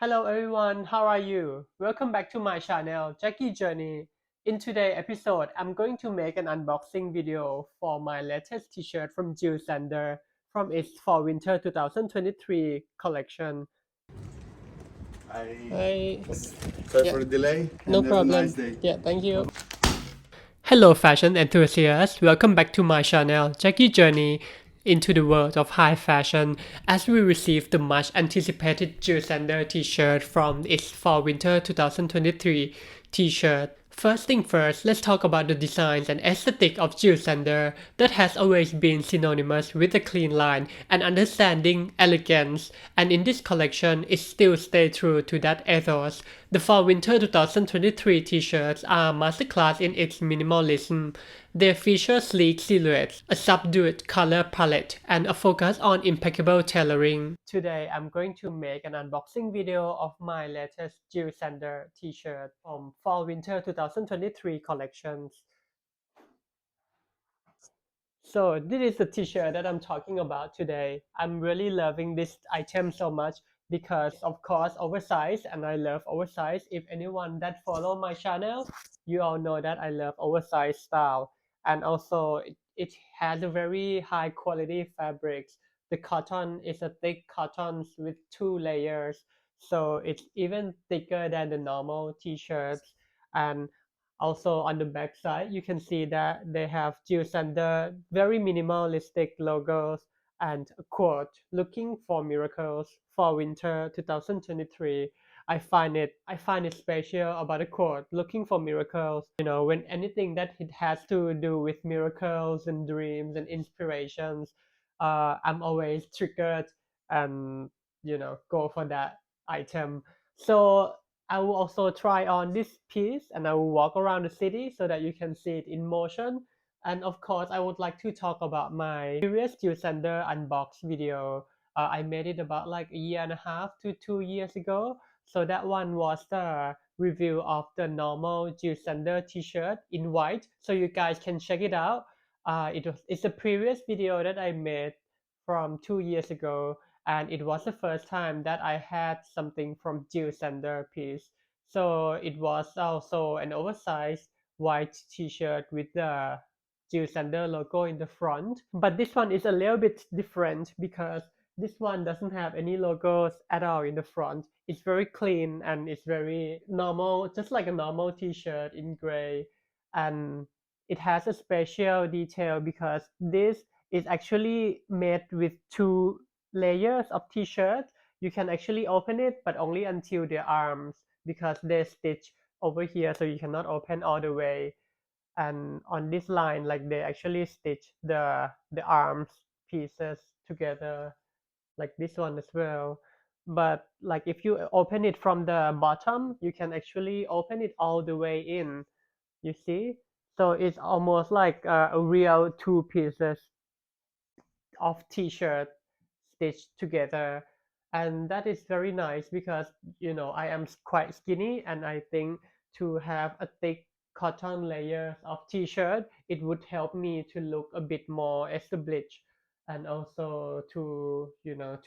Hello everyone, how are you? Welcome back to my channel, Jackie Journey. In today's episode, I'm going to make an unboxing video for my latest t-shirt from JIL Sander from its Fall Winter 2023 collection. I Hi. sorry Yeah, for the delay no and have a nice problem. day. Yeah, thank you. Hello fashion enthusiasts, welcome back to my channel, Jackie Journey into the world of high fashion as we receive the much anticipated JIL Sander t-shirt from its Fall Winter 2023 t-shirt. First thing first, let's talk about the designs and aesthetic of JIL Sander that has always been synonymous with a clean line and understanding elegance, and in this collection it still stays true to that ethos. The Fall Winter 2023 t-shirts are a masterclass in its minimalism. They feature sleek silhouettes, a subdued color palette, and a focus on impeccable tailoring. Today, I'm going to make an unboxing video of my latest JIL Sander t-shirt from Fall Winter 2023 collections. So this is the t-shirt that I'm talking about today. I'm really loving this item so much because of course oversized, and I love oversized. If anyone that follow my channel, you all know that I love oversized style. And also it has a very high quality fabrics. The cotton is a thick cotton with two layers. So it's even thicker than the normal t-shirts. And also on the back side, you can see that they have JIL Sander very minimalistic logos and a quote, "Looking for miracles for winter 2023." I find it special about a quote, "Looking for miracles." When anything that it has to do with miracles and dreams and inspirations, I'm always triggered and go for that item. So I will also try on this piece and I will walk around the city so that you can see it in motion. And of course, I would like to talk about my previous JIL Sander unbox video. I made it about like a year and a half to 2 years ago. So that one was the review of the normal JIL Sander t-shirt in white. So you guys can check it out. It's a previous video that I made from 2 years ago, and it was the first time that I had something from JIL Sander piece. So it was also an oversized white t-shirt with the JIL Sander logo in the front. But this one is a little bit different because this one doesn't have any logos at all in the front. It's very clean and it's very normal, just like a normal t-shirt in gray. And it has a special detail because this is actually made with two layers of t-shirt. You can actually open it, but only until the arms because they stitch over here, so you cannot open all the way. And on this line, like they actually stitch the arms pieces together, like this one as well. But like if you open it from the bottom, you can actually open it all the way in. You see? So it's almost like a real two pieces of t-shirt stitched together, and that is very nice because I am quite skinny, and I think to have a thick cotton layer of t-shirt, it would help me to look a bit more established, and also to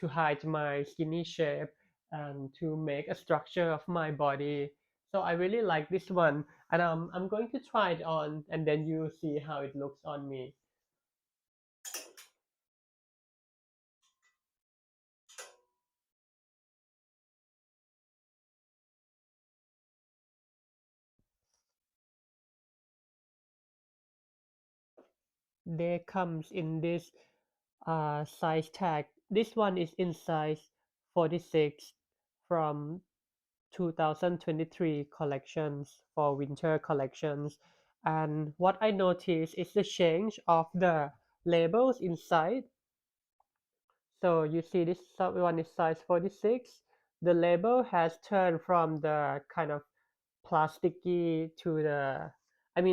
hide my skinny shape and to make a structure of my body. So I really like this one, and I'm going to try it on and then you see how it looks on me. They comes in this size tag. This one is in size 46 from 2023 collections for winter collections. And what I noticed is the change of the labels inside. So you see this one is size 46. The label has turned from the kind of plasticky to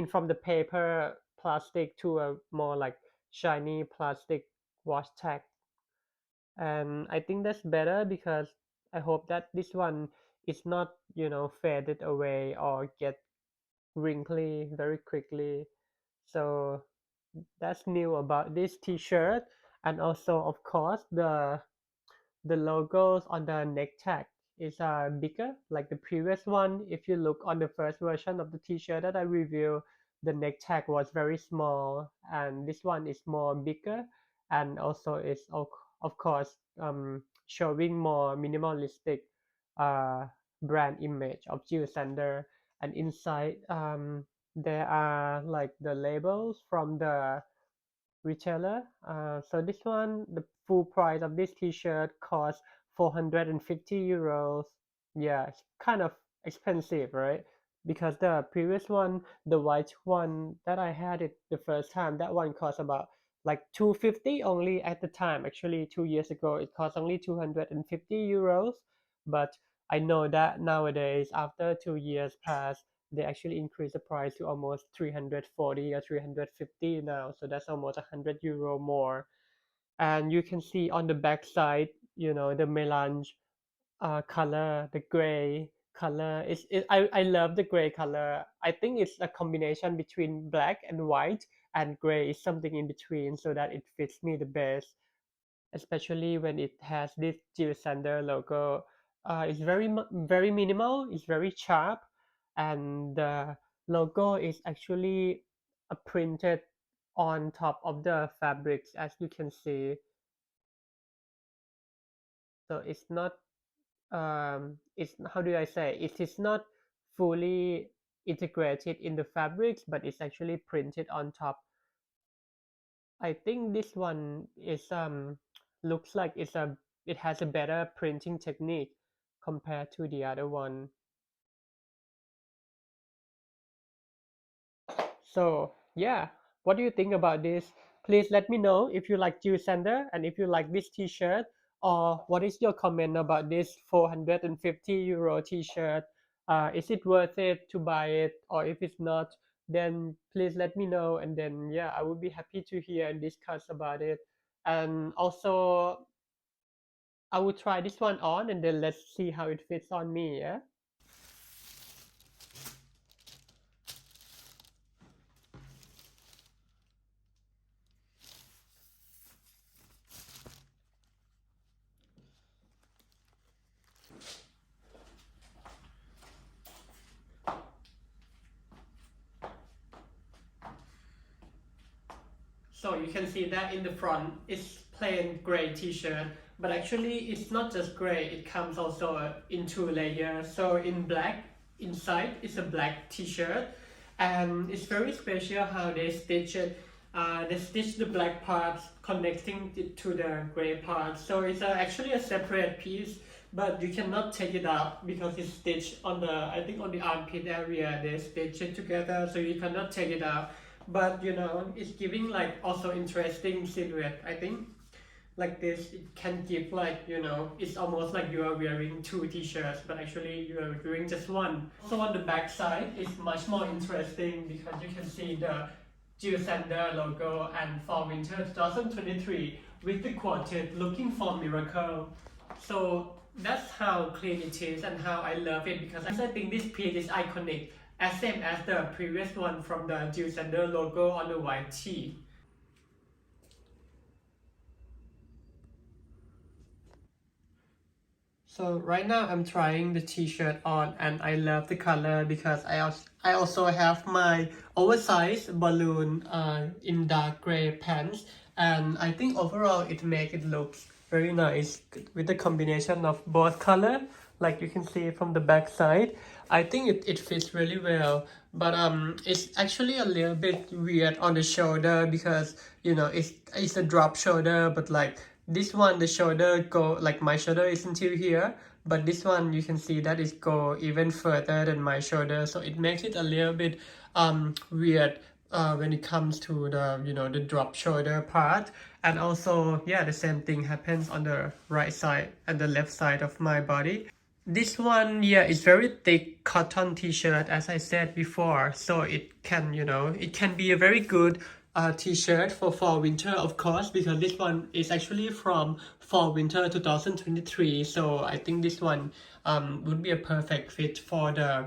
from the paper plastic to a more like shiny plastic wash tag. And I think that's better because I hope that this one is not faded away or get wrinkly very quickly. So that's new about this t-shirt. And also of course the logos on the neck tag is bigger like the previous one. If you look on the first version of the t-shirt that I reviewed, the neck tag was very small, and this one is more bigger, and also is of course showing more minimalistic uh, brand image of JIL Sander. And inside there are like the labels from the retailer. So this one, the full price of this t-shirt costs 450 euros. Yeah, it's kind of expensive, right? Because the previous one, the white one that I had it the first time, that one cost about like 250 only at the time. Actually, 2 years ago, it cost only 250 euros. But I know that nowadays, after 2 years passed, they actually increased the price to almost 340 or 350 now. So that's almost 100 euro more. And you can see on the back side, the melange color, the gray color. I love the gray color. I think it's a combination between black and white, and gray is something in between, so that it fits me the best, especially when it has this JIL Sander logo. It's very minimal. It's very sharp, and the logo is actually printed on top of the fabrics, as you can see. So it's not it's how do I say? It is not fully integrated in the fabrics, but it's actually printed on top. I think this one is looks like it has a better printing technique compared to the other one. So yeah, what do you think about this? Please let me know if you like JIL Sander and if you like this t-shirt, or what is your comment about this 450 euro t-shirt? Is it worth it to buy it, or if it's not, then please let me know, and then yeah, I would be happy to hear and discuss about it. And also, I will try this one on, and then let's see how it fits on me. Yeah. So you can see that in the front it's plain gray t-shirt, but actually it's not just gray, it comes also in two layers. So in black, inside is a black t-shirt, and it's very special how they stitch it. They stitch the black parts connecting it to the gray part. So it's actually a separate piece, but you cannot take it out because it's stitched on the, I think on the armpit area, they stitch it together, so you cannot take it out. But it's giving like also interesting silhouette. I think like this it can give like it's almost like you are wearing two t-shirts, but actually you are wearing just one. So on the back side it's much more interesting because you can see the JIL Sander logo and fall winter 2023 with the quoted looking for miracle. So that's how clean it is and how I love it, because I think this piece is iconic, as same as the previous one from the JIL Sander logo on the white tee. So right now I'm trying the t-shirt on, and I love the color because I also have my oversized balloon in dark gray pants, and I think overall it makes it look very nice with the combination of both color, like you can see from the back side. I think it fits really well, but it's actually a little bit weird on the shoulder because it's a drop shoulder, but like this one the shoulder go like my shoulder is until here, but this one you can see that it go even further than my shoulder, so it makes it a little bit weird when it comes to the drop shoulder part. And also yeah, the same thing happens on the right side and the left side of my body. This one, yeah, is very thick cotton t-shirt, as I said before, so it can it can be a very good t-shirt for fall winter, of course, because this one is actually from fall winter 2023. So I think this one would be a perfect fit for the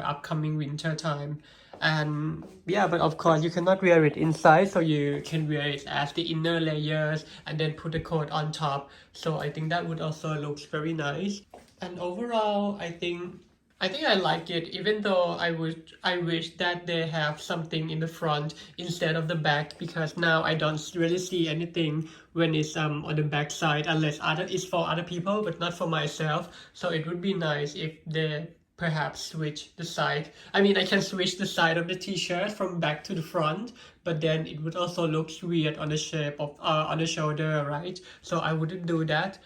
upcoming winter time. And yeah, but of course you cannot wear it inside, so you can wear it as the inner layers and then put the coat on top. So I think that would also look very nice. And overall, I think I like it, even though I wish that they have something in the front instead of the back, because now I don't really see anything when it's on the back side, unless other it's for other people but not for myself. So it would be nice if they perhaps switch the side. I mean, I can switch the side of the t-shirt from back to the front, but then it would also look weird on the shape of on the shoulder, right? So I wouldn't do that.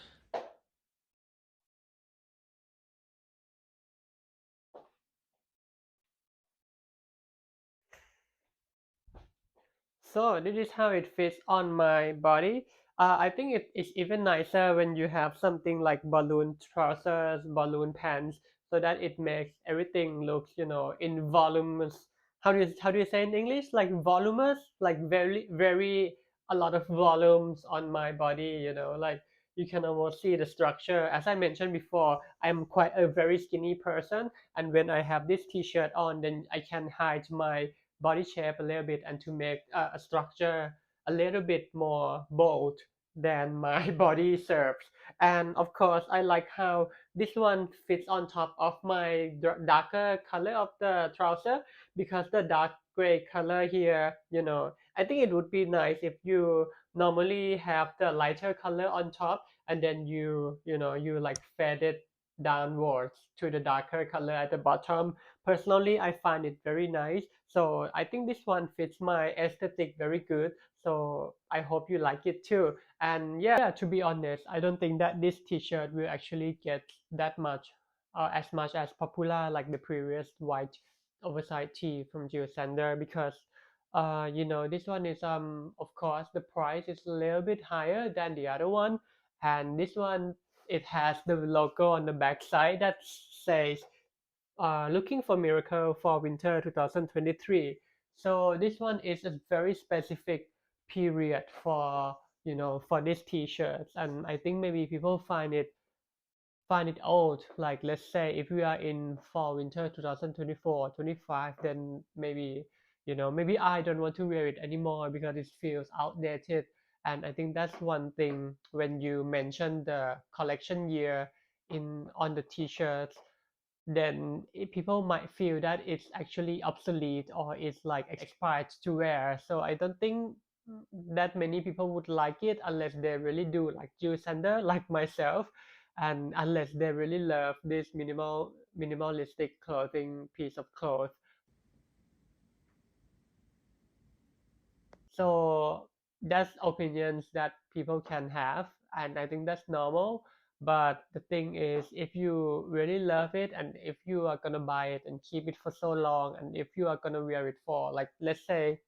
So this is how it fits on my body. I think it is even nicer when you have something like balloon trousers, balloon pants, so that it makes everything looks, in voluminous. How do you say in English? Like voluminous, like very very a lot of volumes on my body. Like you can almost see the structure. As I mentioned before, I'm quite a very skinny person, and when I have this T-shirt on, then I can hide my body shape a little bit and to make a structure a little bit more bold than my body serves. And of course, I like how this one fits on top of my darker color of the trouser, because the dark gray color here, I think it would be nice if you normally have the lighter color on top, and then you like fade it downwards to the darker color at the bottom. Personally, I find it very nice. So I think this one fits my aesthetic very good. So I hope you like it too. And yeah, to be honest, I don't think that this t-shirt will actually get that much, as much as popular like the previous white oversized tee from JIL Sander, because this one is of course the price is a little bit higher than the other one, and this one, it has the logo on the back side that says looking for miracle for winter 2023. So this one is a very specific period for these t-shirts, and I think maybe people find it old. Like let's say if we are in fall winter 2024 25, then maybe I don't want to wear it anymore because it feels outdated. And I think that's one thing when you mention the collection year in on the t-shirts, then people might feel that it's actually obsolete or it's like expired to wear. So I don't think that many people would like it unless they really do like Jill Sander, like myself, and unless they really love this minimalistic clothing piece of clothes. So that's opinions that people can have, and I think that's normal. But the thing is, if you really love it, and if you are gonna buy it and keep it for so long, and if you are gonna wear it for, like, let's say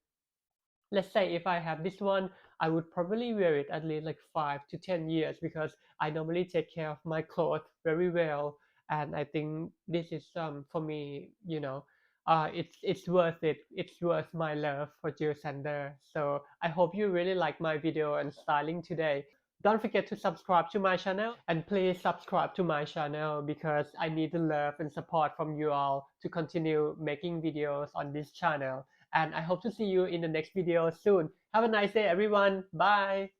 if I have this one, I would probably wear it at least like 5 to 10 years, because I normally take care of my clothes very well. And I think this is for me, it's worth it. It's worth my love for Jill Sander. So I hope you really like my video and styling today. Don't forget to subscribe to my channel, and please subscribe to my channel because I need the love and support from you all to continue making videos on this channel. And I hope to see you in the next video soon. Have a nice day, everyone. Bye.